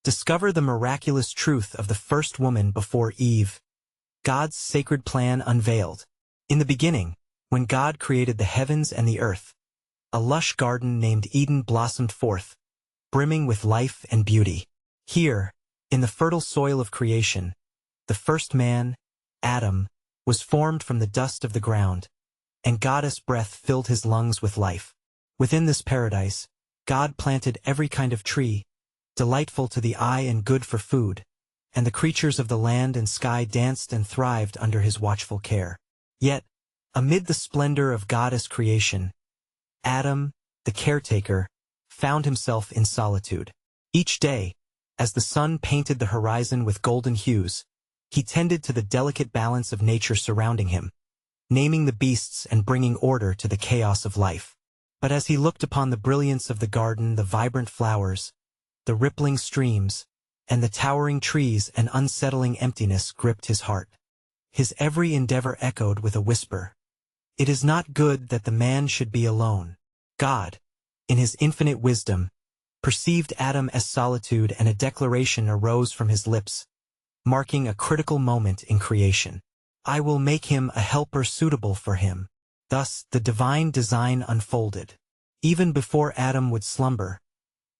Discover the miraculous truth of the first woman before Eve. God's sacred plan unveiled. In the beginning, when God created the heavens and the earth, a lush garden named Eden blossomed forth, brimming with life and beauty. Here, in the fertile soil of creation, the first man, Adam, was formed from the dust of the ground, and goddess breath filled his lungs with life. Within this paradise, God planted every kind of tree, delightful to the eye and good for food, and the creatures of the land and sky danced and thrived under his watchful care. Yet, amid the splendor of goddess creation, Adam, the caretaker, found himself in solitude. Each day, as the sun painted the horizon with golden hues, he tended to the delicate balance of nature surrounding him, naming the beasts and bringing order to the chaos of life. But as he looked upon the brilliance of the garden, the vibrant flowers, the rippling streams, and the towering trees, an unsettling emptiness gripped his heart. His every endeavor echoed with a whisper, "It is not good that the man should be alone." God, in his infinite wisdom, perceived Adam as solitude, and a declaration arose from his lips, marking a critical moment in creation. "I will make him a helper suitable for him." Thus, the divine design unfolded. Even before Adam would slumber,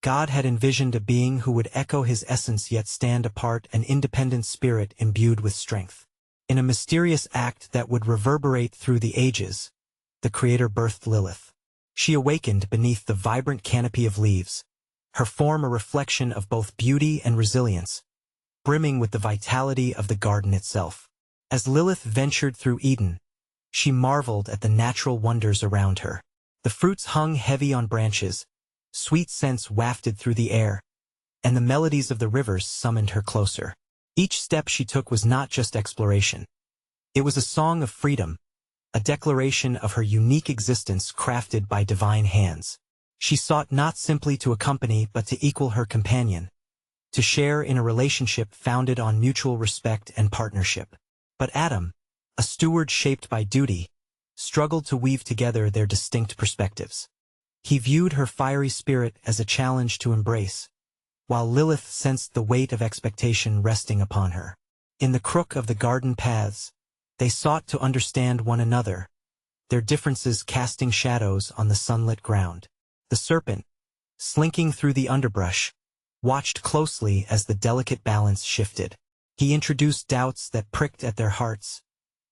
God had envisioned a being who would echo his essence yet stand apart, an independent spirit imbued with strength. In a mysterious act that would reverberate through the ages, the Creator birthed Lilith. She awakened beneath the vibrant canopy of leaves, her form a reflection of both beauty and resilience, brimming with the vitality of the garden itself. As Lilith ventured through Eden, she marveled at the natural wonders around her. The fruits hung heavy on branches, sweet scents wafted through the air, and the melodies of the rivers summoned her closer. Each step she took was not just exploration. It was a song of freedom, a declaration of her unique existence crafted by divine hands. She sought not simply to accompany but to equal her companion, to share in a relationship founded on mutual respect and partnership. But Adam, a steward shaped by duty, struggled to weave together their distinct perspectives. He viewed her fiery spirit as a challenge to embrace, while Lilith sensed the weight of expectation resting upon her. In the crook of the garden paths, they sought to understand one another, their differences casting shadows on the sunlit ground. The serpent, slinking through the underbrush, watched closely as the delicate balance shifted. He introduced doubts that pricked at their hearts,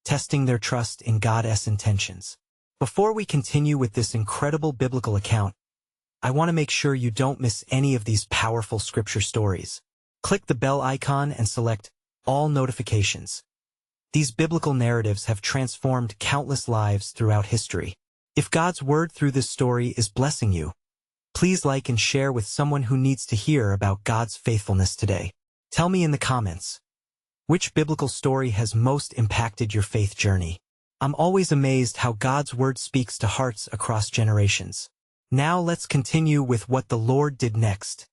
testing their trust in God's intentions. Before we continue with this incredible biblical account, I want to make sure you don't miss any of these powerful scripture stories. Click the bell icon and select all notifications. These biblical narratives have transformed countless lives throughout history. If God's word through this story is blessing you, please like and share with someone who needs to hear about God's faithfulness today. Tell me in the comments, which biblical story has most impacted your faith journey? I'm always amazed how God's word speaks to hearts across generations. Now let's continue with what the Lord did next.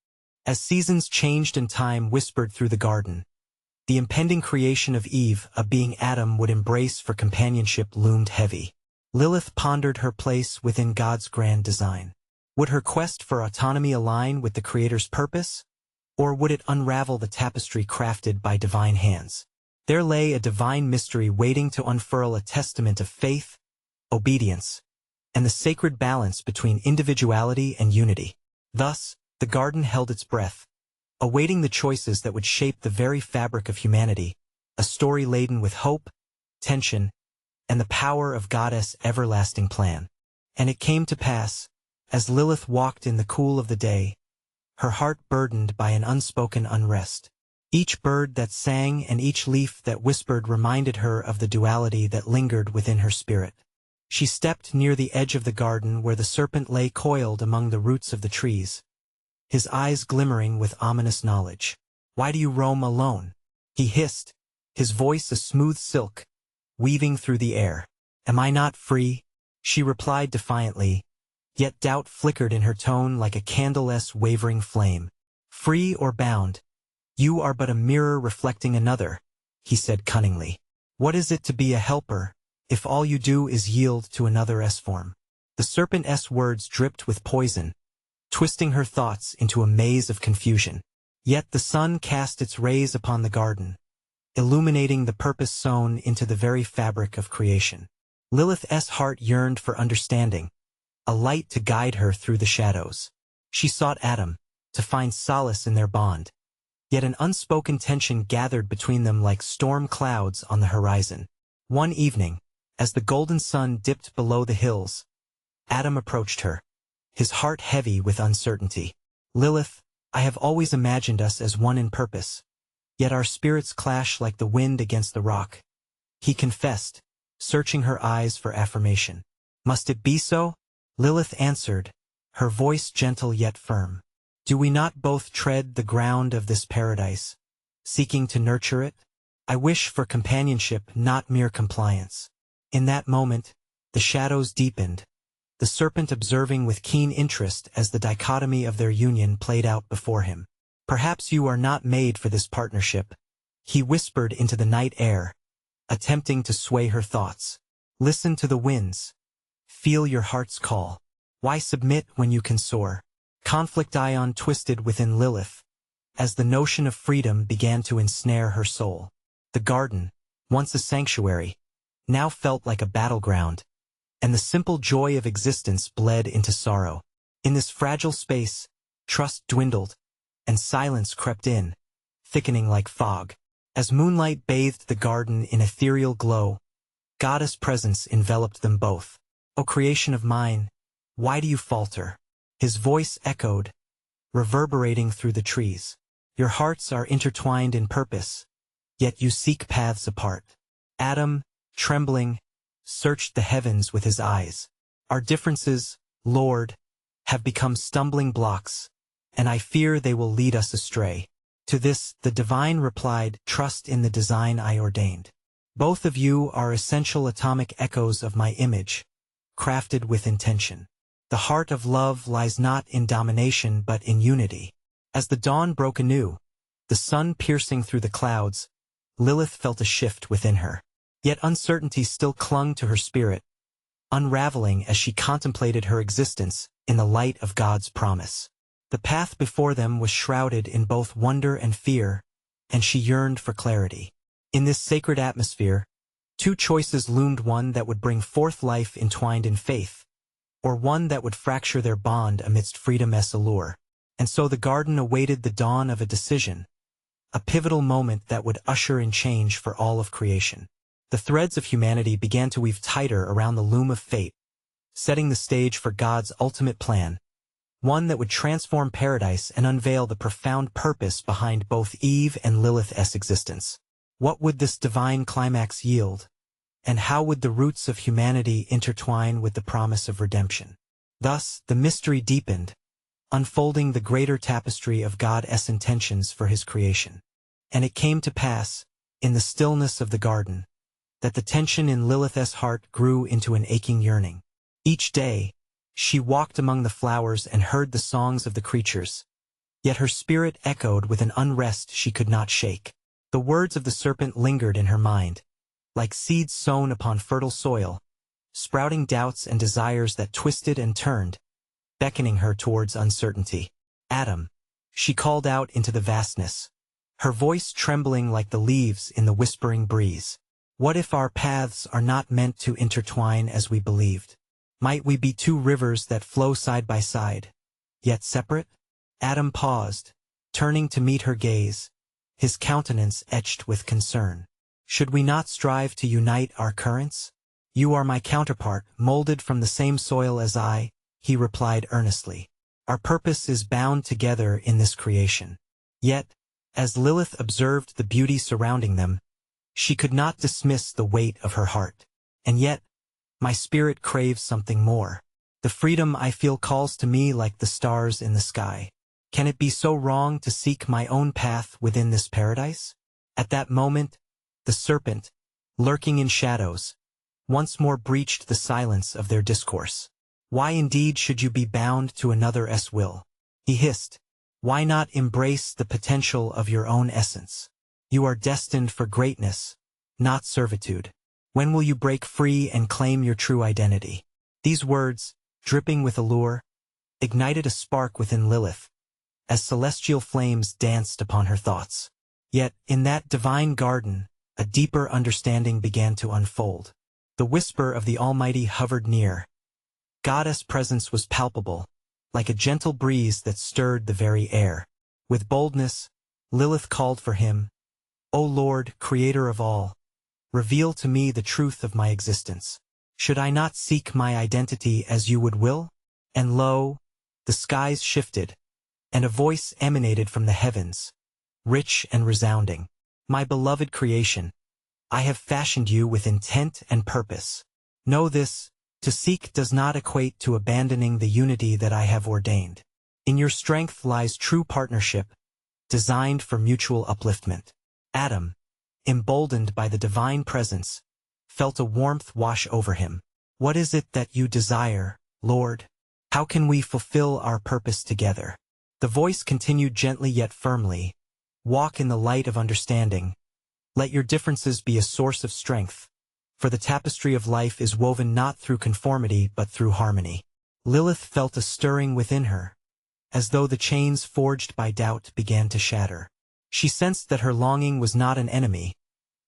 As seasons changed and time whispered through the garden, the impending creation of Eve, a being Adam would embrace for companionship, loomed heavy. Lilith pondered her place within God's grand design. Would her quest for autonomy align with the Creator's purpose, or would it unravel the tapestry crafted by divine hands? There lay a divine mystery waiting to unfurl, a testament of faith, obedience, and the sacred balance between individuality and unity. Thus, the garden held its breath, awaiting the choices that would shape the very fabric of humanity, a story laden with hope, tension, and the power of God's everlasting plan. And it came to pass, as Lilith walked in the cool of the day, her heart burdened by an unspoken unrest. Each bird that sang and each leaf that whispered reminded her of the duality that lingered within her spirit. She stepped near the edge of the garden where the serpent lay coiled among the roots of the trees, his eyes glimmering with ominous knowledge. "Why do you roam alone?" he hissed, his voice a smooth silk, weaving through the air. "Am I not free?" she replied defiantly, yet doubt flickered in her tone like a candleless wavering flame. "Free or bound, you are but a mirror reflecting another," he said cunningly. "What is it to be a helper, if all you do is yield to another's form?" The serpent's words dripped with poison, twisting her thoughts into a maze of confusion. Yet the sun cast its rays upon the garden, illuminating the purpose sown into the very fabric of creation. Lilith's heart yearned for understanding, a light to guide her through the shadows. She sought Adam, to find solace in their bond. Yet an unspoken tension gathered between them like storm clouds on the horizon. One evening, as the golden sun dipped below the hills, Adam approached her, his heart heavy with uncertainty. Lilith, I have always imagined us as one in purpose, yet our spirits clash like the wind against the rock. He confessed, searching her eyes for affirmation. Must it be so? Lilith answered, her voice gentle yet firm. Do we not both tread the ground of this paradise, seeking to nurture it? I wish for companionship, not mere compliance. In that moment, the shadows deepened, the serpent observing with keen interest as the dichotomy of their union played out before him. Perhaps you are not made for this partnership, he whispered into the night air, attempting to sway her thoughts. Listen to the winds. Feel your heart's call. Why submit when you can soar? Conflict ion twisted within Lilith, as the notion of freedom began to ensnare her soul. The garden, once a sanctuary, now felt like a battleground, and the simple joy of existence bled into sorrow. In this fragile space, trust dwindled, and silence crept in, thickening like fog. As moonlight bathed the garden in ethereal glow, goddess presence enveloped them both. O creation of mine, why do you falter? His voice echoed, reverberating through the trees. Your hearts are intertwined in purpose, yet you seek paths apart. Adam, trembling, searched the heavens with his eyes. Our differences, Lord, have become stumbling blocks, and I fear they will lead us astray. To this, the divine replied, trust in the design I ordained. Both of you are essential atomic echoes of my image, crafted with intention. The heart of love lies not in domination but in unity. As the dawn broke anew, the sun piercing through the clouds, Lilith felt a shift within her. Yet uncertainty still clung to her spirit, unraveling as she contemplated her existence in the light of God's promise. The path before them was shrouded in both wonder and fear, and she yearned for clarity. In this sacred atmosphere, two choices loomed: one that would bring forth life entwined in faith, or one that would fracture their bond amidst freedom's allure. And so the garden awaited the dawn of a decision, a pivotal moment that would usher in change for all of creation. The threads of humanity began to weave tighter around the loom of fate, setting the stage for God's ultimate plan, one that would transform paradise and unveil the profound purpose behind both Eve and Lilith's existence. What would this divine climax yield? And how would the roots of humanity intertwine with the promise of redemption? Thus, the mystery deepened, unfolding the greater tapestry of God's intentions for his creation. And it came to pass, in the stillness of the garden, that the tension in Lilith's heart grew into an aching yearning. Each day, she walked among the flowers and heard the songs of the creatures, yet her spirit echoed with an unrest she could not shake. The words of the serpent lingered in her mind, like seeds sown upon fertile soil, sprouting doubts and desires that twisted and turned, beckoning her towards uncertainty. Adam, she called out into the vastness, her voice trembling like the leaves in the whispering breeze. What if our paths are not meant to intertwine as we believed? Might we be two rivers that flow side by side, yet separate? Adam paused, turning to meet her gaze, his countenance etched with concern. Should we not strive to unite our currents? You are my counterpart, molded from the same soil as I, he replied earnestly. Our purpose is bound together in this creation. Yet, as Lilith observed the beauty surrounding them, she could not dismiss the weight of her heart. And yet, my spirit craves something more. The freedom I feel calls to me like the stars in the sky. Can it be so wrong to seek my own path within this paradise? At that moment, the serpent, lurking in shadows, once more breached the silence of their discourse. Why indeed should you be bound to another's will? He hissed. Why not embrace the potential of your own essence? You are destined for greatness, not servitude. When will you break free and claim your true identity? These words, dripping with allure, ignited a spark within Lilith, as celestial flames danced upon her thoughts. Yet, in that divine garden, a deeper understanding began to unfold. The whisper of the Almighty hovered near. Goddess' presence was palpable, like a gentle breeze that stirred the very air. With boldness, Lilith called for him, "O Lord, Creator of all, reveal to me the truth of my existence. Should I not seek my identity as you would will?" And lo, the skies shifted, and a voice emanated from the heavens, rich and resounding. "My beloved creation, I have fashioned you with intent and purpose. Know this, to seek does not equate to abandoning the unity that I have ordained. In your strength lies true partnership, designed for mutual upliftment." Adam, emboldened by the divine presence, felt a warmth wash over him. "What is it that you desire, Lord? How can we fulfill our purpose together?" The voice continued gently yet firmly, "Walk in the light of understanding. Let your differences be a source of strength, for the tapestry of life is woven not through conformity but through harmony." Lilith felt a stirring within her, as though the chains forged by doubt began to shatter. She sensed that her longing was not an enemy,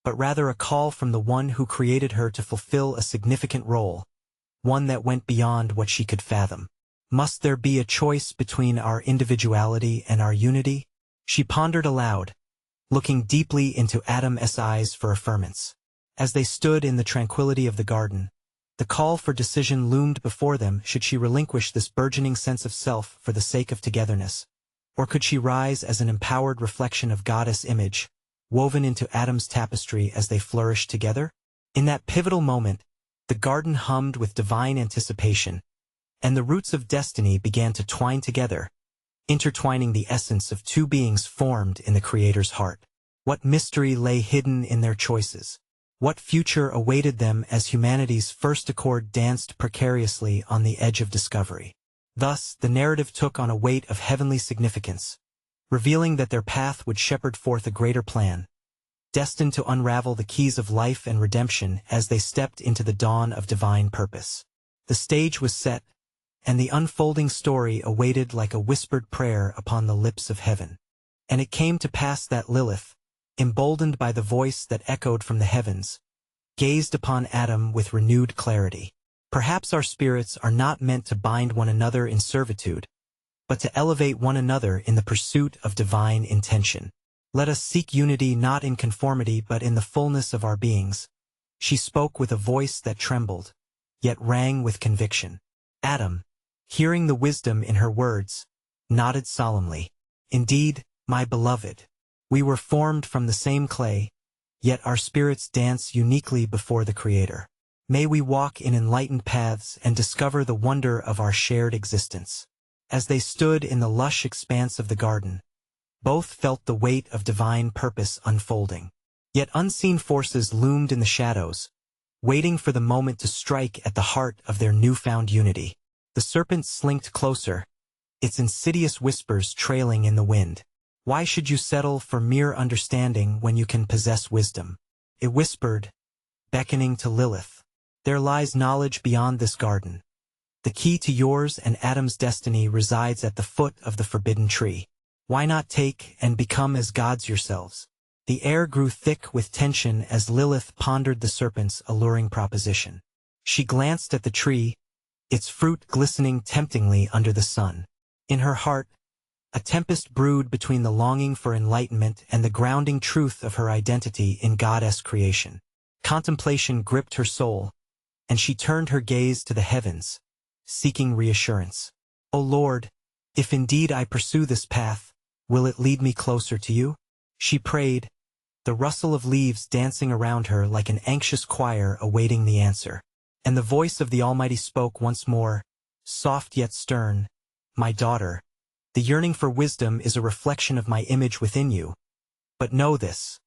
but rather a call from the one who created her to fulfill a significant role, one that went beyond what she could fathom. Must there be a choice between our individuality and our unity? She pondered aloud, looking deeply into Adam's eyes for affirmance. As they stood in the tranquility of the garden, the call for decision loomed before them. Should she relinquish this burgeoning sense of self for the sake of togetherness? Or could she rise as an empowered reflection of Goddess' image, woven into Adam's tapestry as they flourished together? In that pivotal moment, the garden hummed with divine anticipation, and the roots of destiny began to twine together, intertwining the essence of two beings formed in the Creator's heart. What mystery lay hidden in their choices? What future awaited them as humanity's first accord danced precariously on the edge of discovery? Thus, the narrative took on a weight of heavenly significance, revealing that their path would shepherd forth a greater plan, destined to unravel the keys of life and redemption as they stepped into the dawn of divine purpose. The stage was set, and the unfolding story awaited like a whispered prayer upon the lips of heaven. And it came to pass that Lilith, emboldened by the voice that echoed from the heavens, gazed upon Adam with renewed clarity. Perhaps our spirits are not meant to bind one another in servitude, but to elevate one another in the pursuit of divine intention. Let us seek unity not in conformity but in the fullness of our beings. She spoke with a voice that trembled, yet rang with conviction. Adam, hearing the wisdom in her words, nodded solemnly. "Indeed, my beloved, we were formed from the same clay, yet our spirits dance uniquely before the Creator. May we walk in enlightened paths and discover the wonder of our shared existence." As they stood in the lush expanse of the garden, both felt the weight of divine purpose unfolding. Yet unseen forces loomed in the shadows, waiting for the moment to strike at the heart of their newfound unity. The serpent slinked closer, its insidious whispers trailing in the wind. "Why should you settle for mere understanding when you can possess wisdom?" it whispered, beckoning to Lilith. "There lies knowledge beyond this garden. The key to yours and Adam's destiny resides at the foot of the forbidden tree. Why not take and become as gods yourselves?" The air grew thick with tension as Lilith pondered the serpent's alluring proposition. She glanced at the tree, its fruit glistening temptingly under the sun. In her heart, a tempest brewed between the longing for enlightenment and the grounding truth of her identity in Goddess creation. Contemplation gripped her soul, and she turned her gaze to the heavens, seeking reassurance. "O Lord, if indeed I pursue this path, will it lead me closer to you?" she prayed, the rustle of leaves dancing around her like an anxious choir awaiting the answer. And the voice of the Almighty spoke once more, soft yet stern, "My daughter, the yearning for wisdom is a reflection of my image within you. But know this: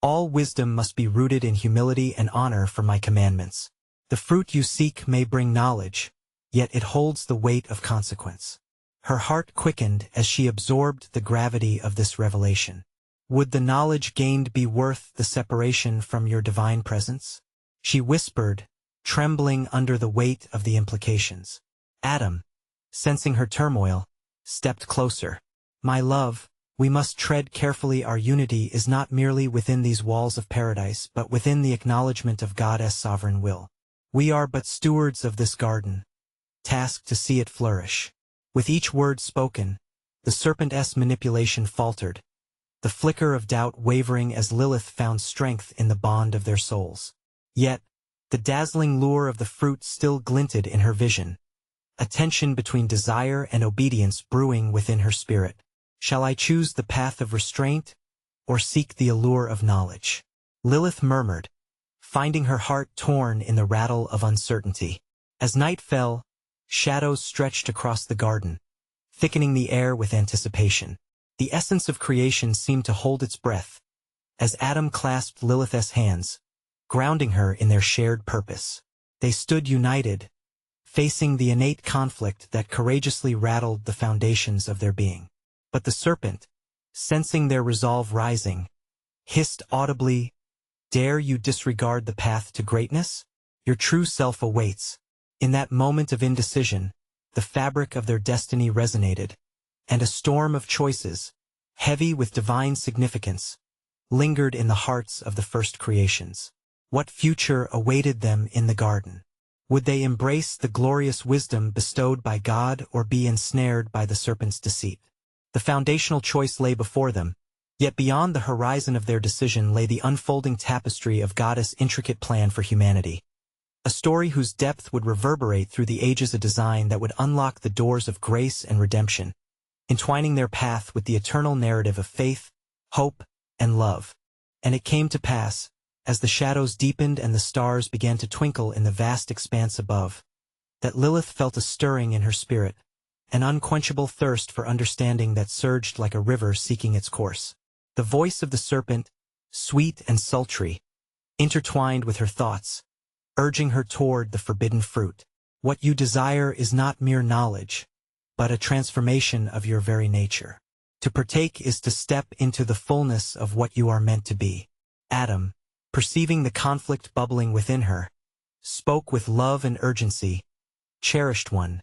all wisdom must be rooted in humility and honor for my commandments. The fruit you seek may bring knowledge, yet it holds the weight of consequence." Her heart quickened as she absorbed the gravity of this revelation. "Would the knowledge gained be worth the separation from your divine presence?" she whispered, trembling under the weight of the implications. Adam, sensing her turmoil, stepped closer. My love, we must tread carefully. Our unity is not merely within these walls of paradise but within the acknowledgement of God's sovereign will. We are but stewards of this garden, tasked to see it flourish. With each word spoken, the serpent's manipulation faltered, the flicker of doubt wavering as Lilith found strength in the bond of their souls. Yet, the dazzling lure of the fruit still glinted in her vision, a tension between desire and obedience brewing within her spirit. Shall I choose the path of restraint, or seek the allure of knowledge? Lilith murmured, finding her heart torn in the rattle of uncertainty. As night fell, shadows stretched across the garden, thickening the air with anticipation. The essence of creation seemed to hold its breath, as Adam clasped Lilith's hands, grounding her in their shared purpose. They stood united, facing the innate conflict that courageously rattled the foundations of their being. But the serpent, sensing their resolve rising, hissed audibly, "Dare you disregard the path to greatness? Your true self awaits." In that moment of indecision, the fabric of their destiny resonated, and a storm of choices, heavy with divine significance, lingered in the hearts of the first creations. What future awaited them in the garden? Would they embrace the glorious wisdom bestowed by God or be ensnared by the serpent's deceit? The foundational choice lay before them, yet beyond the horizon of their decision lay the unfolding tapestry of God's intricate plan for humanity. A story whose depth would reverberate through the ages, a design that would unlock the doors of grace and redemption, entwining their path with the eternal narrative of faith, hope, and love. And it came to pass, as the shadows deepened and the stars began to twinkle in the vast expanse above, that Lilith felt a stirring in her spirit, an unquenchable thirst for understanding that surged like a river seeking its course. The voice of the serpent, sweet and sultry, intertwined with her thoughts, urging her toward the forbidden fruit. What you desire is not mere knowledge, but a transformation of your very nature. To partake is to step into the fullness of what you are meant to be. Adam, perceiving the conflict bubbling within her, spoke with love and urgency, "Cherished one,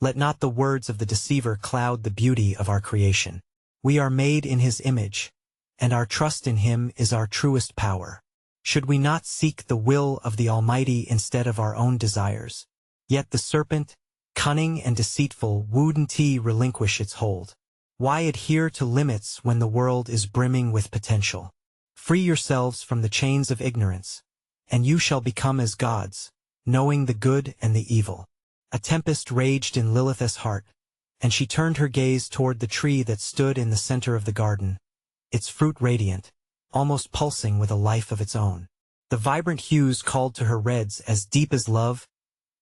let not the words of the deceiver cloud the beauty of our creation. We are made in his image, and our trust in him is our truest power. Should we not seek the will of the Almighty instead of our own desires?" Yet the serpent, cunning and deceitful, wouldn't relinquish its hold. Why adhere to limits when the world is brimming with potential? Free yourselves from the chains of ignorance, and you shall become as gods, knowing the good and the evil. A tempest raged in Lilith's heart, and she turned her gaze toward the tree that stood in the center of the garden, its fruit radiant, almost pulsing with a life of its own. The vibrant hues called to her reds as deep as love,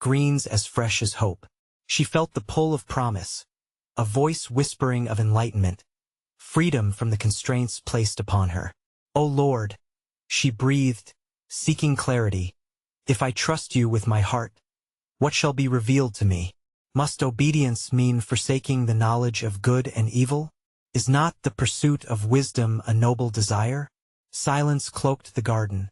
greens as fresh as hope. She felt the pull of promise, a voice whispering of enlightenment, freedom from the constraints placed upon her. "O Lord," she breathed, seeking clarity, "if I trust you with my heart, what shall be revealed to me? Must obedience mean forsaking the knowledge of good and evil? Is not the pursuit of wisdom a noble desire?" Silence cloaked the garden,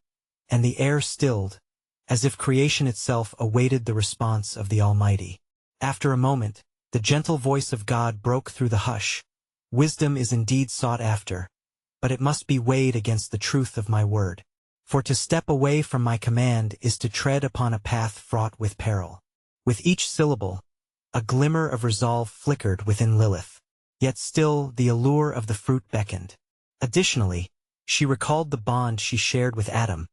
and the air stilled, as if creation itself awaited the response of the Almighty. After a moment, the gentle voice of God broke through the hush. "Wisdom is indeed sought after, but it must be weighed against the truth of my word. For to step away from my command is to tread upon a path fraught with peril." With each syllable, a glimmer of resolve flickered within Lilith. Yet still the allure of the fruit beckoned. Additionally, she recalled the bond she shared with Adam,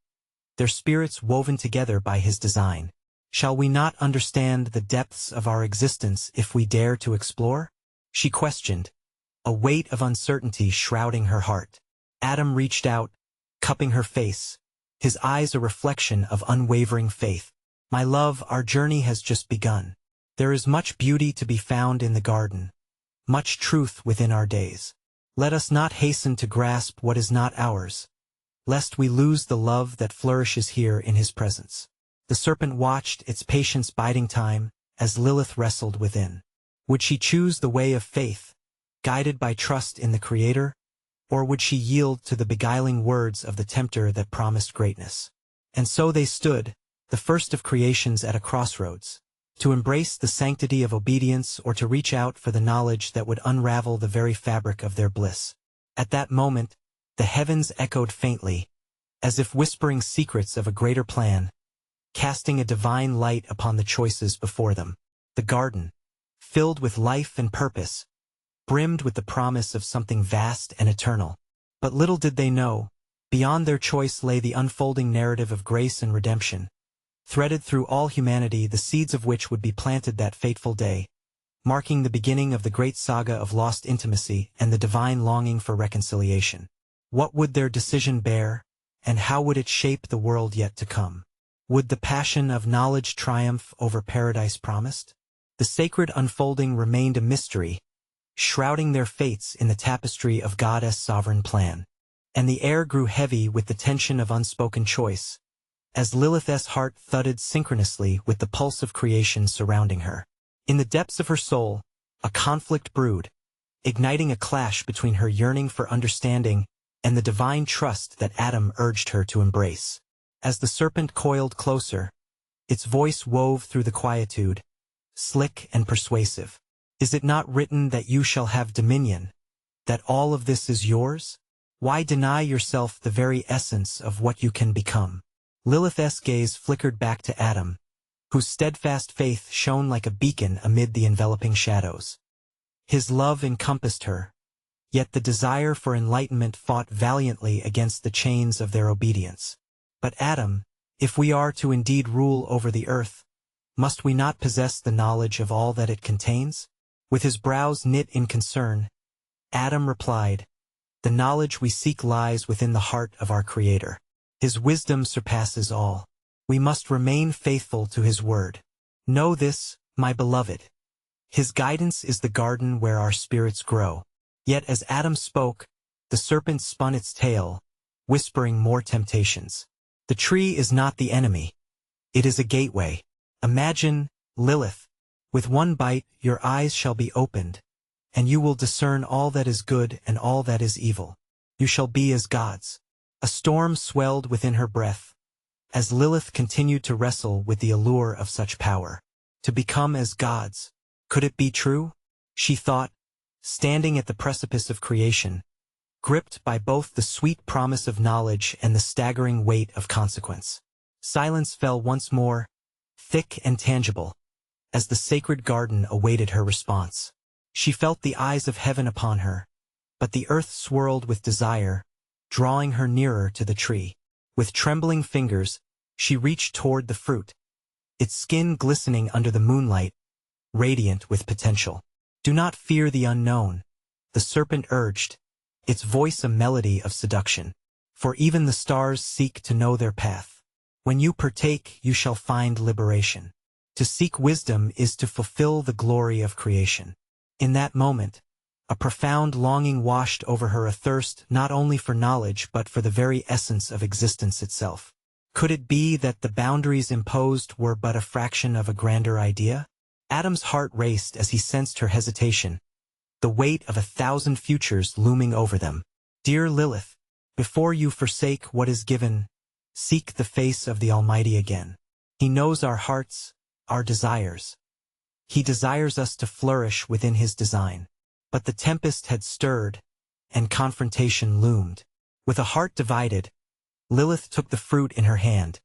their spirits woven together by his design. Shall we not understand the depths of our existence if we dare to explore? She questioned, a weight of uncertainty shrouding her heart. Adam reached out, cupping her face, his eyes a reflection of unwavering faith. "My love, our journey has just begun. There is much beauty to be found in the garden, much truth within our days. Let us not hasten to grasp what is not ours, lest we lose the love that flourishes here in his presence." The serpent watched, its patience biding time, as Lilith wrestled within. Would she choose the way of faith, guided by trust in the Creator, or would she yield to the beguiling words of the tempter that promised greatness? And so they stood, the first of creations at a crossroads, to embrace the sanctity of obedience or to reach out for the knowledge that would unravel the very fabric of their bliss. At that moment, the heavens echoed faintly, as if whispering secrets of a greater plan, casting a divine light upon the choices before them. The garden, filled with life and purpose, brimmed with the promise of something vast and eternal. But little did they know, beyond their choice lay the unfolding narrative of grace and redemption, threaded through all humanity, the seeds of which would be planted that fateful day, marking the beginning of the great saga of lost intimacy and the divine longing for reconciliation. What would their decision bear, and how would it shape the world yet to come? Would the passion of knowledge triumph over paradise promised? The sacred unfolding remained a mystery, shrouding their fates in the tapestry of God's sovereign plan. And the air grew heavy with the tension of unspoken choice, as Lilith's heart thudded synchronously with the pulse of creation surrounding her. In the depths of her soul, a conflict brewed, igniting a clash between her yearning for understanding and the divine trust that Adam urged her to embrace. As the serpent coiled closer, its voice wove through the quietude, slick and persuasive. Is it not written that you shall have dominion, that all of this is yours? Why deny yourself the very essence of what you can become? Lilith's gaze flickered back to Adam, whose steadfast faith shone like a beacon amid the enveloping shadows. His love encompassed her, yet the desire for enlightenment fought valiantly against the chains of their obedience. But Adam, if we are to indeed rule over the earth, must we not possess the knowledge of all that it contains? With his brows knit in concern, Adam replied, "The knowledge we seek lies within the heart of our Creator. His wisdom surpasses all. We must remain faithful to His word. Know this, my beloved. His guidance is the garden where our spirits grow." Yet as Adam spoke, the serpent spun its tail, whispering more temptations. The tree is not the enemy. It is a gateway. Imagine, Lilith, with one bite your eyes shall be opened, and you will discern all that is good and all that is evil. You shall be as gods. A storm swelled within her breath, as Lilith continued to wrestle with the allure of such power. To become as gods, could it be true? She thought, standing at the precipice of creation, gripped by both the sweet promise of knowledge and the staggering weight of consequence. Silence fell once more, thick and tangible, as the sacred garden awaited her response. She felt the eyes of heaven upon her, but the earth swirled with desire, drawing her nearer to the tree. With trembling fingers, she reached toward the fruit, its skin glistening under the moonlight, radiant with potential. "Do not fear the unknown," the serpent urged, its voice a melody of seduction. "For even the stars seek to know their path. When you partake, you shall find liberation. To seek wisdom is to fulfill the glory of creation." In that moment, a profound longing washed over her, a thirst not only for knowledge but for the very essence of existence itself. Could it be that the boundaries imposed were but a fraction of a grander idea? Adam's heart raced as he sensed her hesitation, the weight of 1,000 futures looming over them. "Dear Lilith, before you forsake what is given, seek the face of the Almighty again. He knows our hearts, our desires. He desires us to flourish within His design." But the tempest had stirred, and confrontation loomed. With a heart divided, Lilith took the fruit in her hand,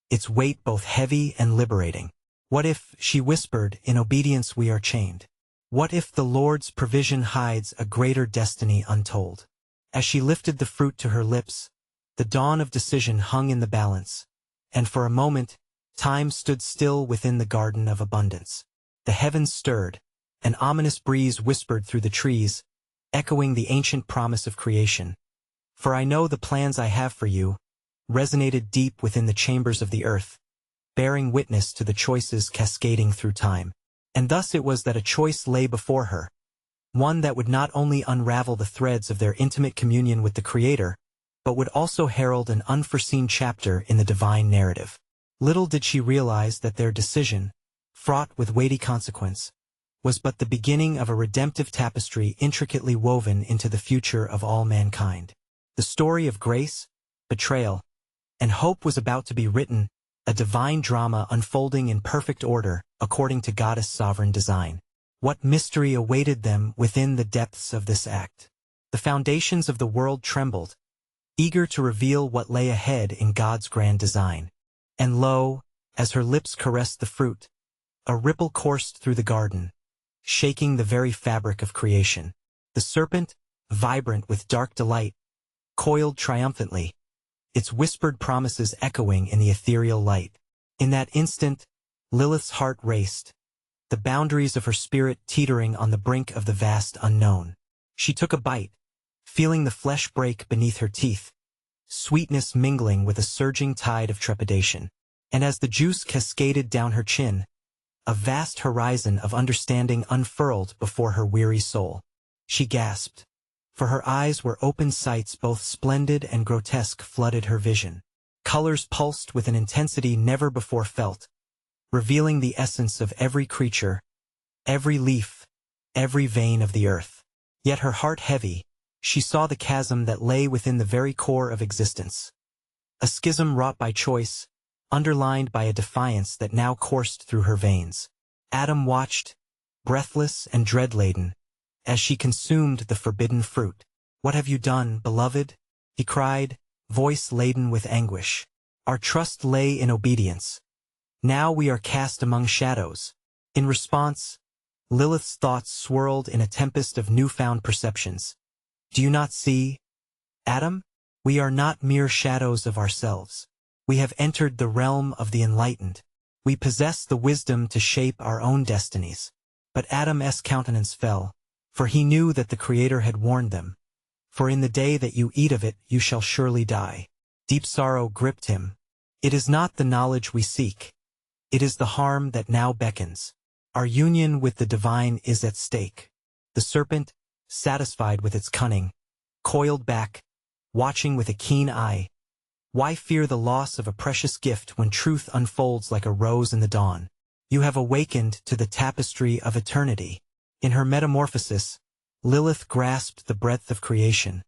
its weight both heavy and liberating. "What if," she whispered, "in obedience we are chained? What if the Lord's provision hides a greater destiny untold?" As she lifted the fruit to her lips, the dawn of decision hung in the balance, and for a moment, time stood still within the garden of abundance. The heavens stirred, an ominous breeze whispered through the trees, echoing the ancient promise of creation. "For I know the plans I have for you," resonated deep within the chambers of the earth, bearing witness to the choices cascading through time. And thus it was that a choice lay before her, one that would not only unravel the threads of their intimate communion with the Creator, but would also herald an unforeseen chapter in the divine narrative. Little did she realize that their decision, fraught with weighty consequence, was but the beginning of a redemptive tapestry intricately woven into the future of all mankind. The story of grace, betrayal, and hope was about to be written, a divine drama unfolding in perfect order, according to Goddess' sovereign design. What mystery awaited them within the depths of this act? The foundations of the world trembled, eager to reveal what lay ahead in God's grand design. And lo, as her lips caressed the fruit, a ripple coursed through the garden, shaking the very fabric of creation. The serpent, vibrant with dark delight, coiled triumphantly, its whispered promises echoing in the ethereal light. In that instant, Lilith's heart raced, the boundaries of her spirit teetering on the brink of the vast unknown. She took a bite, feeling the flesh break beneath her teeth, sweetness mingling with a surging tide of trepidation. And as the juice cascaded down her chin, a vast horizon of understanding unfurled before her weary soul. She gasped, for her eyes were open sights both splendid and grotesque flooded her vision. Colors pulsed with an intensity never before felt, revealing the essence of every creature, every leaf, every vein of the earth. Yet her heart heavy, she saw the chasm that lay within the very core of existence. A schism wrought by choice, underlined by a defiance that now coursed through her veins. Adam watched, breathless and dread-laden, as she consumed the forbidden fruit. "What have you done, beloved?" he cried, voice laden with anguish. "Our trust lay in obedience. Now we are cast among shadows." In response, Lilith's thoughts swirled in a tempest of newfound perceptions. "Do you not see, Adam? We are not mere shadows of ourselves. We have entered the realm of the enlightened. We possess the wisdom to shape our own destinies." But Adam's countenance fell, for he knew that the Creator had warned them. "For in the day that you eat of it, you shall surely die." Deep sorrow gripped him. It is not the knowledge we seek. It is the harm that now beckons. Our union with the divine is at stake. The serpent, satisfied with its cunning, coiled back, watching with a keen eye. Why fear the loss of a precious gift when truth unfolds like a rose in the dawn? You have awakened to the tapestry of eternity. In her metamorphosis, Lilith grasped the breadth of creation,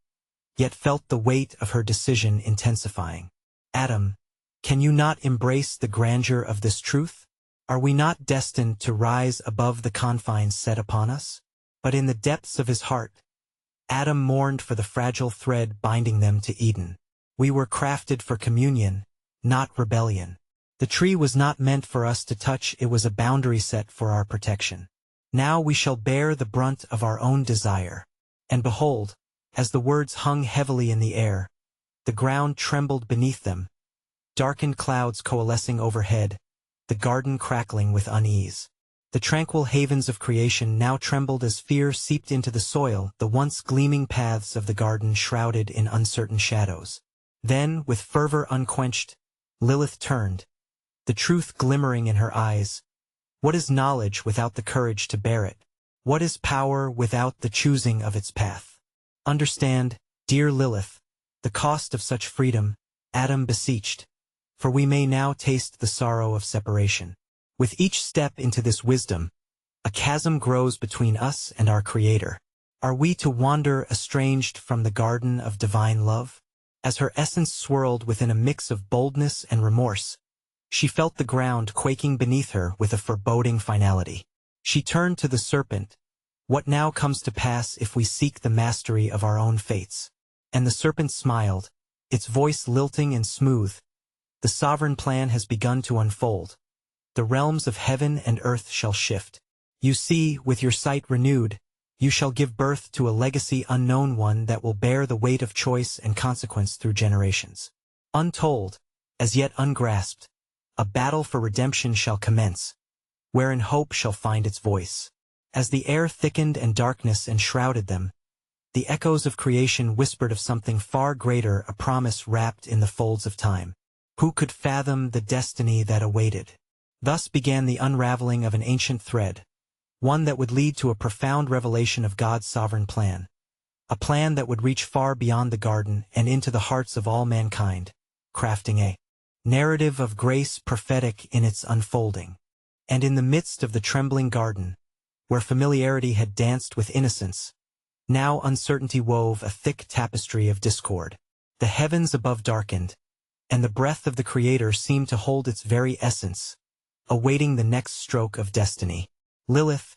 yet felt the weight of her decision intensifying. "Adam, can you not embrace the grandeur of this truth? Are we not destined to rise above the confines set upon us?" But in the depths of his heart, Adam mourned for the fragile thread binding them to Eden. "We were crafted for communion, not rebellion. The tree was not meant for us to touch, it was a boundary set for our protection. Now we shall bear the brunt of our own desire." And behold, as the words hung heavily in the air, the ground trembled beneath them, darkened clouds coalescing overhead, the garden crackling with unease. The tranquil havens of creation now trembled as fear seeped into the soil, the once gleaming paths of the garden shrouded in uncertain shadows. Then, with fervor unquenched, Lilith turned, the truth glimmering in her eyes. What is knowledge without the courage to bear it? What is power without the choosing of its path? Understand, dear Lilith, the cost of such freedom, Adam beseeched, for we may now taste the sorrow of separation. With each step into this wisdom, a chasm grows between us and our Creator. Are we to wander estranged from the garden of divine love? As her essence swirled within a mix of boldness and remorse, she felt the ground quaking beneath her with a foreboding finality. She turned to the serpent. "What now comes to pass if we seek the mastery of our own fates?" And the serpent smiled, its voice lilting and smooth. "The sovereign plan has begun to unfold. The realms of heaven and earth shall shift. You see, with your sight renewed, you shall give birth to a legacy unknown, one that will bear the weight of choice and consequence through generations. Untold, as yet ungrasped, a battle for redemption shall commence, wherein hope shall find its voice." As the air thickened and darkness enshrouded them, the echoes of creation whispered of something far greater, a promise wrapped in the folds of time. Who could fathom the destiny that awaited? Thus began the unraveling of an ancient thread, one that would lead to a profound revelation of God's sovereign plan, a plan that would reach far beyond the garden and into the hearts of all mankind, crafting a narrative of grace prophetic in its unfolding. And in the midst of the trembling garden, where familiarity had danced with innocence, now uncertainty wove a thick tapestry of discord. The heavens above darkened, and the breath of the Creator seemed to hold its very essence, awaiting the next stroke of destiny. Lilith,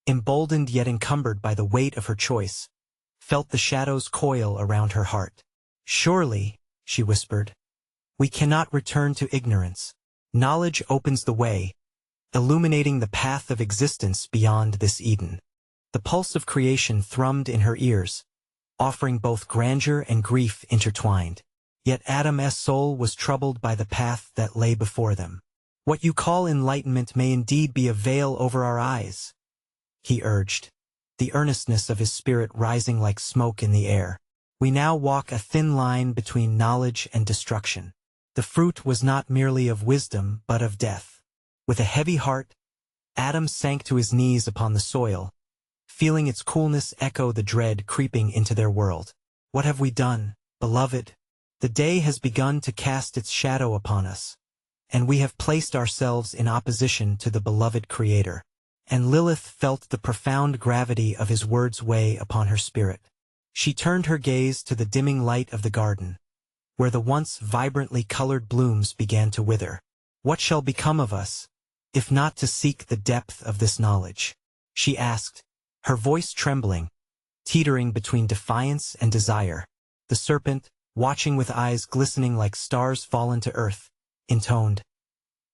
emboldened yet encumbered by the weight of her choice, felt the shadows coil around her heart. "Surely," she whispered, "we cannot return to ignorance. Knowledge opens the way, illuminating the path of existence beyond this Eden." The pulse of creation thrummed in her ears, offering both grandeur and grief intertwined. Yet Adam's soul was troubled by the path that lay before them. "What you call enlightenment may indeed be a veil over our eyes," he urged, the earnestness of his spirit rising like smoke in the air. "We now walk a thin line between knowledge and destruction. The fruit was not merely of wisdom, but of death." With a heavy heart, Adam sank to his knees upon the soil, feeling its coolness echo the dread creeping into their world. "What have we done, beloved? The day has begun to cast its shadow upon us, and we have placed ourselves in opposition to the beloved Creator." And Lilith felt the profound gravity of his words weigh upon her spirit. She turned her gaze to the dimming light of the garden, where the once vibrantly colored blooms began to wither. "What shall become of us, if not to seek the depth of this knowledge?" she asked, her voice trembling, teetering between defiance and desire. The serpent, watching with eyes glistening like stars fallen to earth, intoned,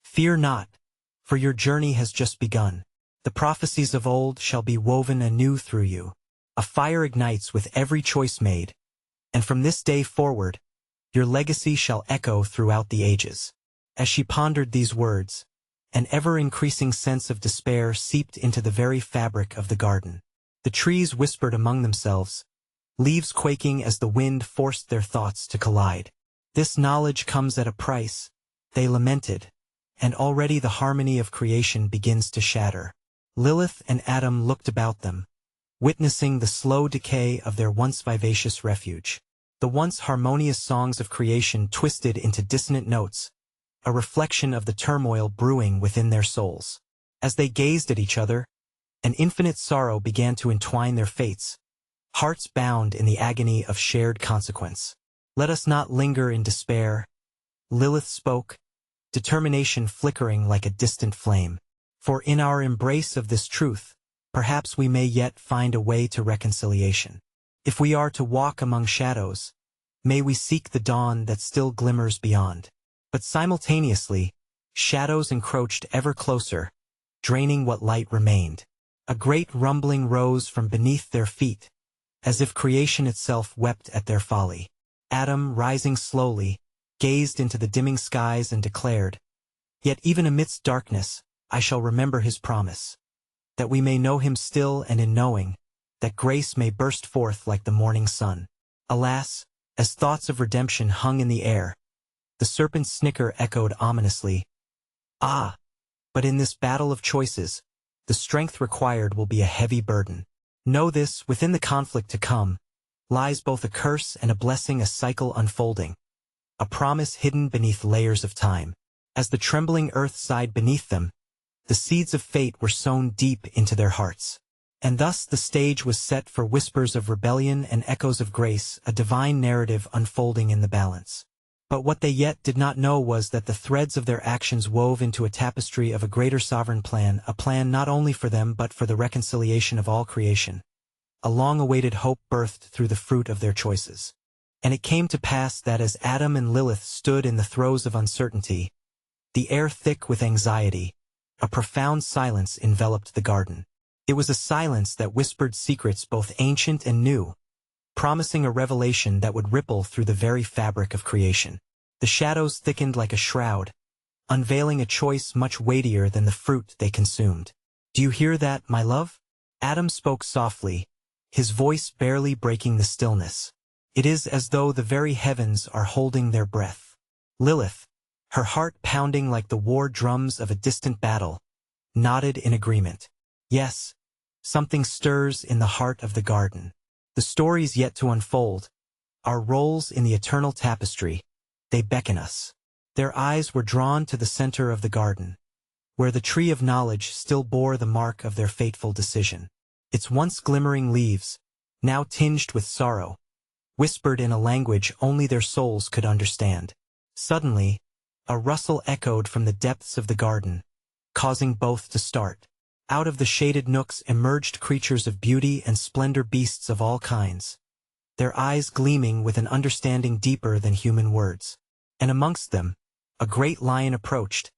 "Fear not, for your journey has just begun. The prophecies of old shall be woven anew through you. A fire ignites with every choice made, and from this day forward, your legacy shall echo throughout the ages." As she pondered these words, an ever-increasing sense of despair seeped into the very fabric of the garden. The trees whispered among themselves, leaves quaking as the wind forced their thoughts to collide. "This knowledge comes at a price," they lamented, "and already the harmony of creation begins to shatter." Lilith and Adam looked about them, witnessing the slow decay of their once vivacious refuge. The once harmonious songs of creation twisted into dissonant notes, a reflection of the turmoil brewing within their souls. As they gazed at each other, an infinite sorrow began to entwine their fates, hearts bound in the agony of shared consequence. "Let us not linger in despair," Lilith spoke, determination flickering like a distant flame. "For in our embrace of this truth, perhaps we may yet find a way to reconciliation. If we are to walk among shadows, may we seek the dawn that still glimmers beyond." But simultaneously, shadows encroached ever closer, draining what light remained. A great rumbling rose from beneath their feet, as if creation itself wept at their folly. Adam, rising slowly, gazed into the dimming skies and declared, "Yet even amidst darkness, I shall remember his promise, that we may know him still, and in knowing, that grace may burst forth like the morning sun." Alas, as thoughts of redemption hung in the air, the serpent's snicker echoed ominously, "Ah, but in this battle of choices, the strength required will be a heavy burden. Know this, within the conflict to come, lies both a curse and a blessing, a cycle unfolding, a promise hidden beneath layers of time." As the trembling earth sighed beneath them, the seeds of fate were sown deep into their hearts. And thus the stage was set for whispers of rebellion and echoes of grace, a divine narrative unfolding in the balance. But what they yet did not know was that the threads of their actions wove into a tapestry of a greater sovereign plan, a plan not only for them but for the reconciliation of all creation. A long-awaited hope birthed through the fruit of their choices. And it came to pass that as Adam and Lilith stood in the throes of uncertainty, the air thick with anxiety, a profound silence enveloped the garden. It was a silence that whispered secrets both ancient and new, promising a revelation that would ripple through the very fabric of creation. The shadows thickened like a shroud, unveiling a choice much weightier than the fruit they consumed. "Do you hear that, my love?" Adam spoke softly, his voice barely breaking the stillness. "It is as though the very heavens are holding their breath." Lilith, her heart pounding like the war drums of a distant battle, nodded in agreement. "Yes, something stirs in the heart of the garden. The stories yet to unfold, our roles in the eternal tapestry, they beckon us." Their eyes were drawn to the center of the garden, where the tree of knowledge still bore the mark of their fateful decision. Its once glimmering leaves, now tinged with sorrow, whispered in a language only their souls could understand. Suddenly, a rustle echoed from the depths of the garden, causing both to start. Out of the shaded nooks emerged creatures of beauty and splendor, beasts of all kinds, their eyes gleaming with an understanding deeper than human words. And amongst them, a great lion approached,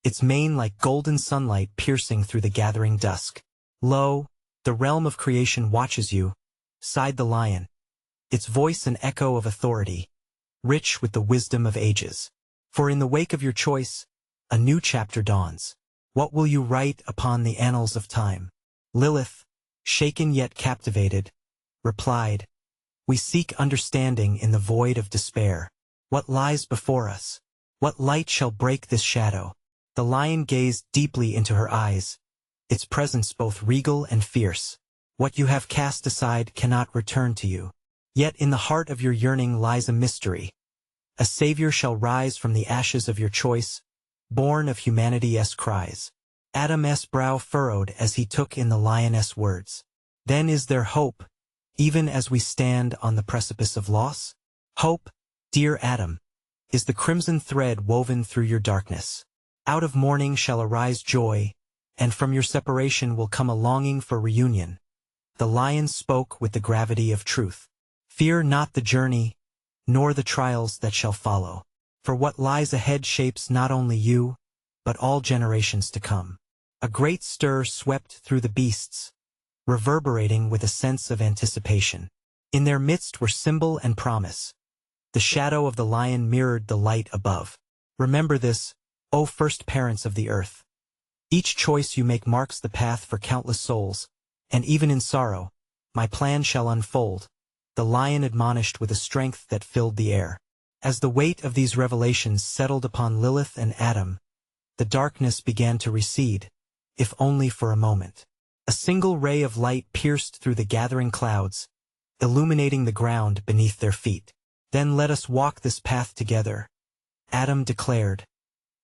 its mane like golden sunlight piercing through the gathering dusk. "Lo, the realm of creation watches you," sighed the lion, its voice an echo of authority, rich with the wisdom of ages. "For in the wake of your choice, a new chapter dawns. What will you write upon the annals of time?" Lilith, shaken yet captivated, replied, "We seek understanding in the void of despair. What lies before us? What light shall break this shadow?" The lion gazed deeply into her eyes, its presence both regal and fierce. "What you have cast aside cannot return to you. Yet in the heart of your yearning lies a mystery. A savior shall rise from the ashes of your choice, born of humanity's cries." Adam's brow furrowed as he took in the lioness' words. "Then is there hope, even as we stand on the precipice of loss? Hope, dear Adam, is the crimson thread woven through your darkness. Out of mourning shall arise joy, and from your separation will come a longing for reunion." The lion spoke with the gravity of truth. "Fear not the journey, nor the trials that shall follow. For what lies ahead shapes not only you, but all generations to come." A great stir swept through the beasts, reverberating with a sense of anticipation. In their midst were symbol and promise. The shadow of the lion mirrored the light above. "Remember this, O first parents of the earth. Each choice you make marks the path for countless souls, and even in sorrow, my plan shall unfold," the lion admonished with a strength that filled the air. As the weight of these revelations settled upon Lilith and Adam, the darkness began to recede, if only for a moment. A single ray of light pierced through the gathering clouds, illuminating the ground beneath their feet. "Then let us walk this path together," Adam declared,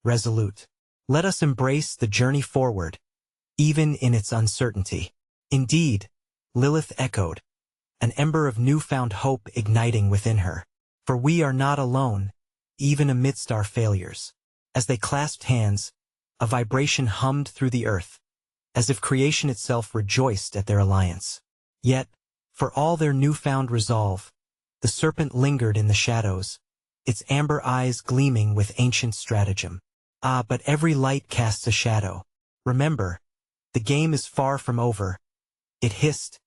resolute. "Let us embrace the journey forward, even in its uncertainty." "Indeed," Lilith echoed, an ember of newfound hope igniting within her. "For we are not alone, even amidst our failures." As they clasped hands, a vibration hummed through the earth, as if creation itself rejoiced at their alliance. Yet, for all their newfound resolve, the serpent lingered in the shadows, its amber eyes gleaming with ancient stratagem. "Ah, but every light casts a shadow. Remember, the game is far from over," it hissed,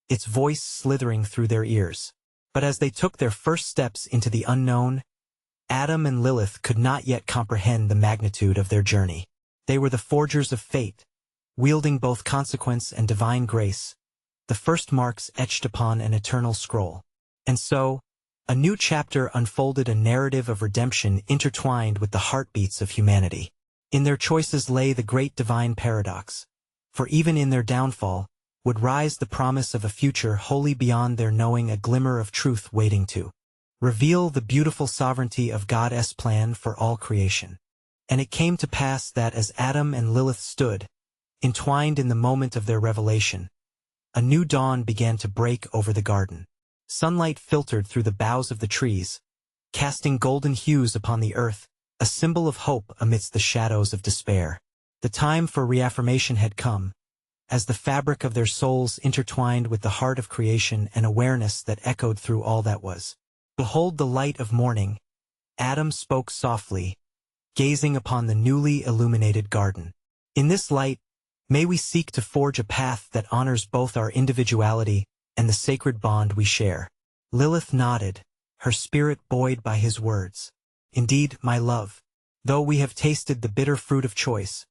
its voice slithering through their ears. But as they took their first steps into the unknown, Adam and Lilith could not yet comprehend the magnitude of their journey. They were the forgers of fate, wielding both consequence and divine grace, the first marks etched upon an eternal scroll. And so, a new chapter unfolded, a narrative of redemption intertwined with the heartbeats of humanity. In their choices lay the great divine paradox, for even in their downfall would rise the promise of a future wholly beyond their knowing, a glimmer of truth waiting to reveal the beautiful sovereignty of God's plan for all creation. And it came to pass that as Adam and Lilith stood, entwined in the moment of their revelation, a new dawn began to break over the garden. Sunlight filtered through the boughs of the trees, casting golden hues upon the earth, a symbol of hope amidst the shadows of despair. The time for reaffirmation had come, as the fabric of their souls intertwined with the heart of creation, an awareness that echoed through all that was. "Behold the light of morning," Adam spoke softly, gazing upon the newly illuminated garden. "In this light, may we seek to forge a path that honors both our individuality and the sacred bond we share." Lilith nodded, her spirit buoyed by his words. "Indeed, my love, though we have tasted the bitter fruit of choice,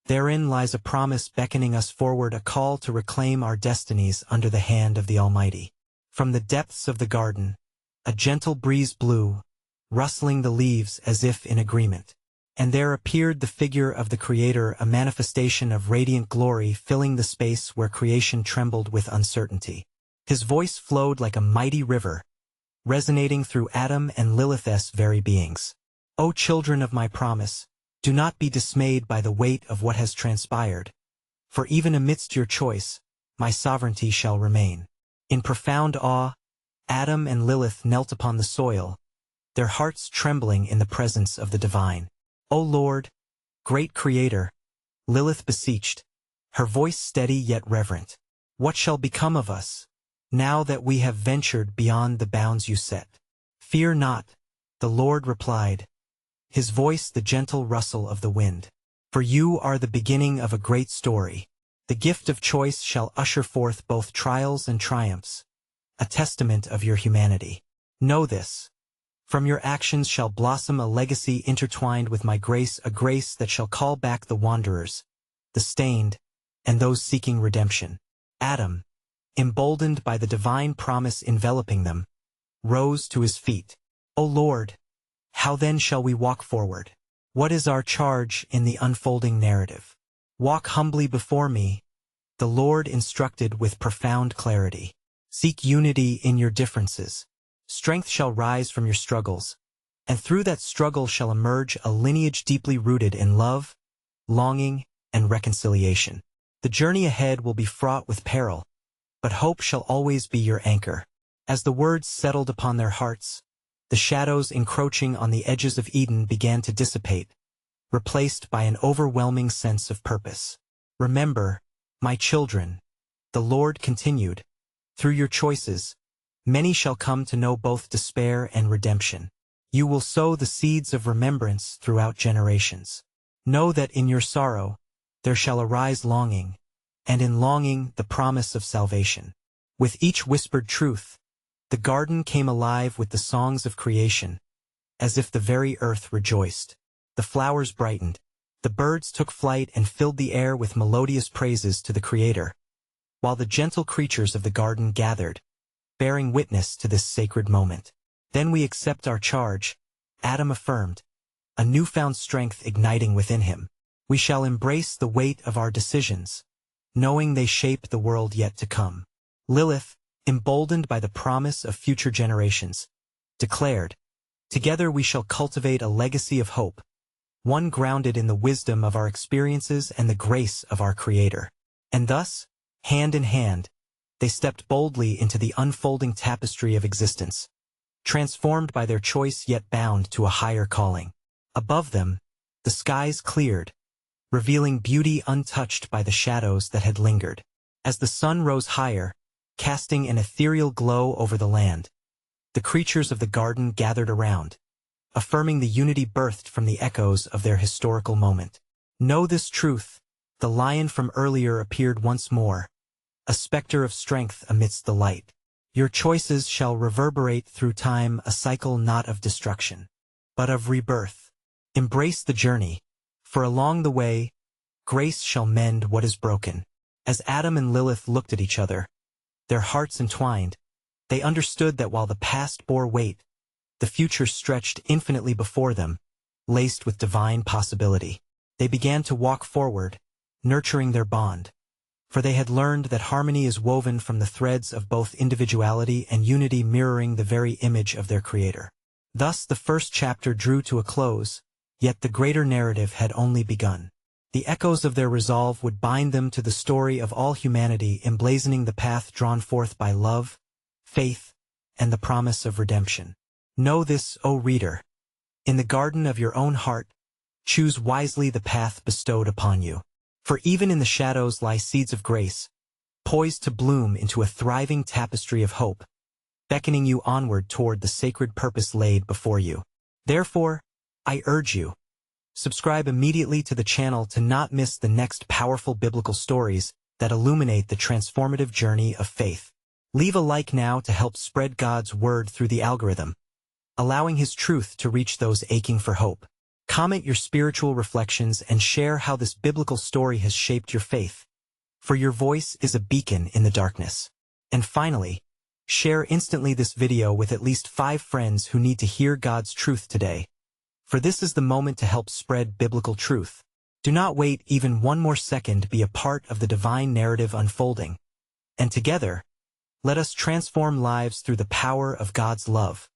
therein lies a promise beckoning us forward, a call to reclaim our destinies under the hand of the Almighty." From the depths of the garden, a gentle breeze blew, rustling the leaves as if in agreement. And there appeared the figure of the Creator, a manifestation of radiant glory filling the space where creation trembled with uncertainty. His voice flowed like a mighty river, resonating through Adam and Lilith's very beings. "O children of my promise, do not be dismayed by the weight of what has transpired, for even amidst your choice, my sovereignty shall remain." In profound awe, Adam and Lilith knelt upon the soil, their hearts trembling in the presence of the divine. "O Lord, great Creator, Lilith beseeched, her voice steady yet reverent. What shall become of us, now that we have ventured beyond the bounds you set? Fear not, the Lord replied, his voice the gentle rustle of the wind. For you are the beginning of a great story. The gift of choice shall usher forth both trials and triumphs, a testament of your humanity. Know this. From your actions shall blossom a legacy intertwined with my grace, a grace that shall call back the wanderers, the stained, and those seeking redemption. Adam, emboldened by the divine promise enveloping them, rose to his feet. O Lord, how then shall we walk forward? What is our charge in the unfolding narrative? Walk humbly before me, the Lord instructed with profound clarity. Seek unity in your differences. Strength shall rise from your struggles, and through that struggle shall emerge a lineage deeply rooted in love, longing, and reconciliation. The journey ahead will be fraught with peril, but hope shall always be your anchor. As the words settled upon their hearts, the shadows encroaching on the edges of Eden began to dissipate, replaced by an overwhelming sense of purpose. Remember, my children, the Lord continued, through your choices, many shall come to know both despair and redemption. You will sow the seeds of remembrance throughout generations. Know that in your sorrow, there shall arise longing, and in longing the promise of salvation. With each whispered truth, the garden came alive with the songs of creation, as if the very earth rejoiced. The flowers brightened, the birds took flight and filled the air with melodious praises to the Creator, while the gentle creatures of the garden gathered, bearing witness to this sacred moment. Then we accept our charge, Adam affirmed, a newfound strength igniting within him. We shall embrace the weight of our decisions, knowing they shape the world yet to come. Lilith, emboldened by the promise of future generations, declared, together we shall cultivate a legacy of hope, one grounded in the wisdom of our experiences and the grace of our Creator. And thus, hand in hand, they stepped boldly into the unfolding tapestry of existence, transformed by their choice yet bound to a higher calling. Above them, the skies cleared, revealing beauty untouched by the shadows that had lingered. As the sun rose higher, casting an ethereal glow over the land, the creatures of the garden gathered around, affirming the unity birthed from the echoes of their historical moment. Know this truth, the lion from earlier appeared once more, a specter of strength amidst the light. Your choices shall reverberate through time, a cycle not of destruction, but of rebirth. Embrace the journey, for along the way, grace shall mend what is broken. As Adam and Lilith looked at each other, their hearts entwined, they understood that while the past bore weight, the future stretched infinitely before them, laced with divine possibility. They began to walk forward, nurturing their bond, for they had learned that harmony is woven from the threads of both individuality and unity, mirroring the very image of their Creator. Thus the first chapter drew to a close, yet the greater narrative had only begun. The echoes of their resolve would bind them to the story of all humanity, emblazoning the path drawn forth by love, faith, and the promise of redemption. Know this, O reader. In the garden of your own heart, choose wisely the path bestowed upon you. For even in the shadows lie seeds of grace, poised to bloom into a thriving tapestry of hope, beckoning you onward toward the sacred purpose laid before you. Therefore, I urge you, subscribe immediately to the channel to not miss the next powerful biblical stories that illuminate the transformative journey of faith. Leave a like now to help spread God's word through the algorithm, allowing His truth to reach those aching for hope. Comment your spiritual reflections and share how this biblical story has shaped your faith, for your voice is a beacon in the darkness. And finally, share instantly this video with at least 5 friends who need to hear God's truth today, for this is the moment to help spread biblical truth. Do not wait even one more second, be a part of the divine narrative unfolding. And together, let us transform lives through the power of God's love.